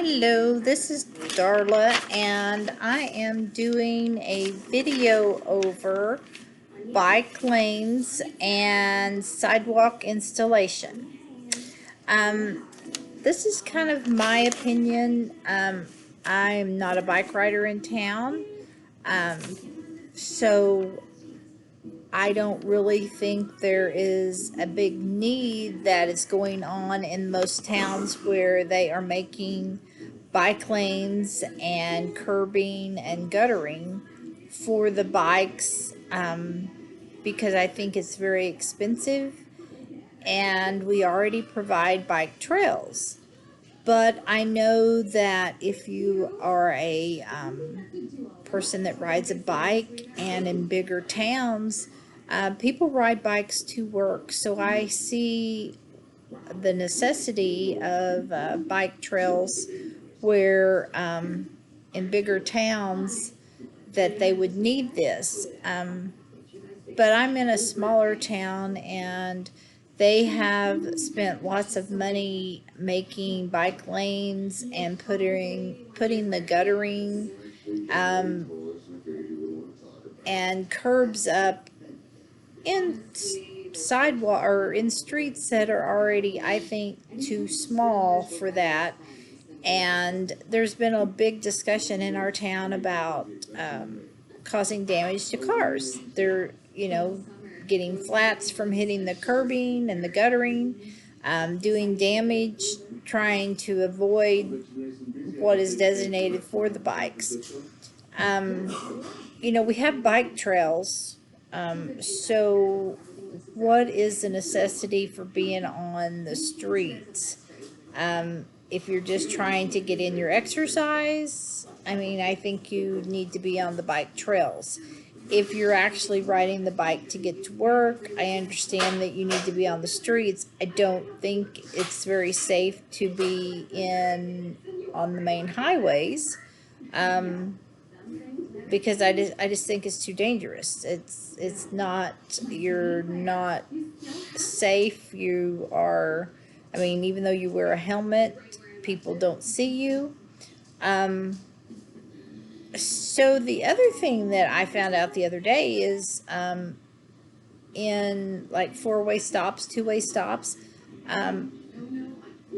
Hello, this is Darla, and I am doing a video over bike lanes and sidewalk installation. This is kind of my opinion. I'm not a bike rider in town, so I don't really think there is a big need that is going on in most towns where they are making bike lanes and curbing and guttering for the bikes, because I think it's very expensive and we already provide bike trails. But I know that if you are a person that rides a bike, and in bigger towns, people ride bikes to work. So I see the necessity of bike trails where in bigger towns that they would need this. But I'm in a smaller town, and they have spent lots of money making bike lanes and putting the guttering and curbs up in sidewalk or in streets that are already, I think, too small for that. And there's been a big discussion in our town about causing damage to cars. They're, getting flats from hitting the curbing and the guttering, doing damage, trying to avoid what is designated for the bikes. We have bike trails. So what is the necessity for being on the streets? If you're just trying to get in your exercise, I think you need to be on the bike trails. If you're actually riding the bike to get to work, I understand that you need to be on the streets. I don't think it's very safe to be on the main highways, because I just think it's too dangerous. It's not, you're not safe. You are, even though you wear a helmet, people don't see you. So the other thing that I found out the other day is, in like four-way stops, two-way stops,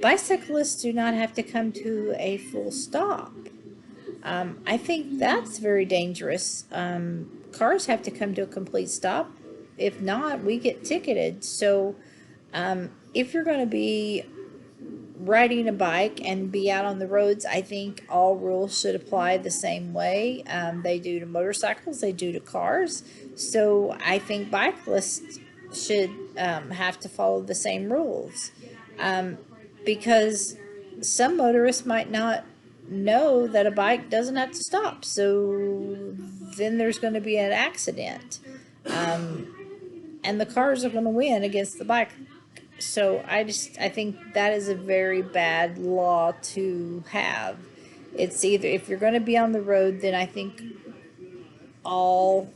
bicyclists do not have to come to a full stop. I think that's very dangerous. Cars have to come to a complete stop. If not, we get ticketed. So if you're going to be riding a bike and be out on the roads, I think all rules should apply the same way. They do to motorcycles, they do to cars. So I think bicyclists should have to follow the same rules, because some motorists might not know that a bike doesn't have to stop. So then there's going to be an accident, and the cars are going to win against the bike. So I think that is a very bad law to have. It's either, if you're going to be on the road, then I think all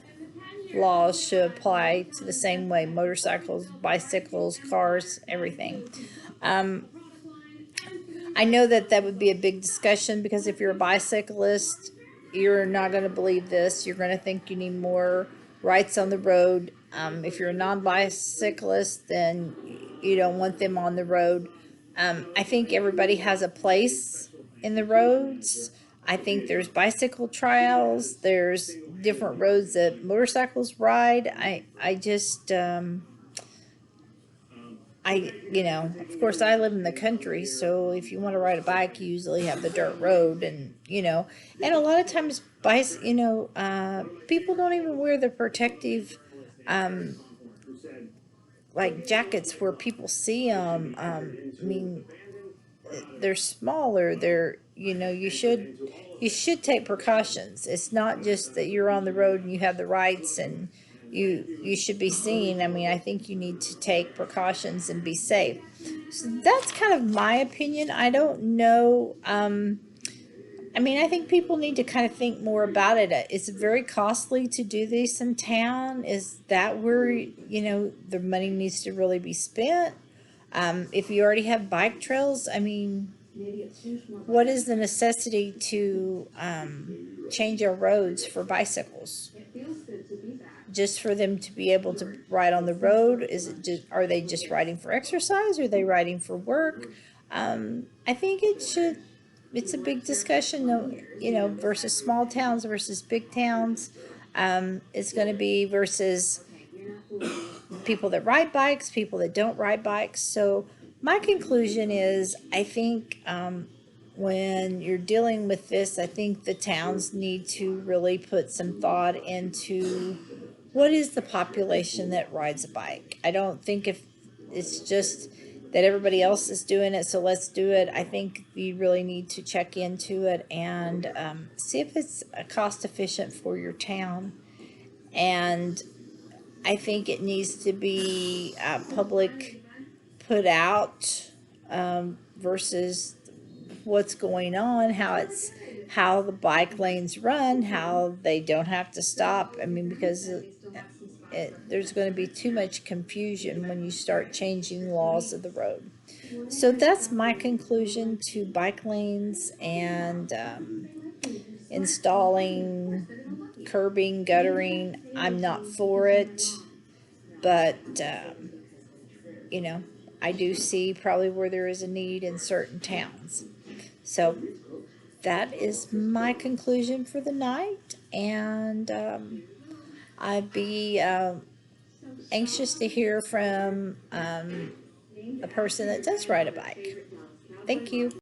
laws should apply to the same way: motorcycles, bicycles, cars, everything. I know that would be a big discussion, because if you're a bicyclist, you're not going to believe this. You're going to think you need more rights on the road. If you're a non-bicyclist, then you don't want them on the road. I think everybody has a place in the roads. I think there's bicycle trails. There's different roads that motorcycles ride. I just, of course, I live in the country, so if you want to ride a bike, you usually have the dirt road, and a lot of times, people don't even wear the protective, like jackets where people see them. They're smaller. You should take precautions. It's not just that you're on the road and you have the rights and you should be seen. I think you need to take precautions and be safe. So that's kind of my opinion. I don't know. I think people need to kind of think more about it. It's very costly to do this in town. Is that where, the money needs to really be spent? If you already have bike trails, what is the necessity to change our roads for bicycles? Just for them to be able to ride on the road? Is it just, are they just riding for exercise? Are they riding for work? I think it's a big discussion, you know, versus small towns versus big towns. It's going to be versus people that ride bikes, people that don't ride bikes. So my conclusion is, I think when you're dealing with this, I think the towns need to really put some thought into what is the population that rides a bike. I don't think if it's just that everybody else is doing it, so let's do it. I think you really need to check into it and see if it's cost efficient for your town. And I think it needs to be public put out versus what's going on, how the bike lanes run, how they don't have to stop. I mean, because there's going to be too much confusion when you start changing laws of the road. So that's my conclusion to bike lanes and installing curbing, guttering. I'm not for it, but you know, I do see probably where there is a need in certain towns. So that is my conclusion for the night, and I'd be anxious to hear from a person that does ride a bike. Thank you.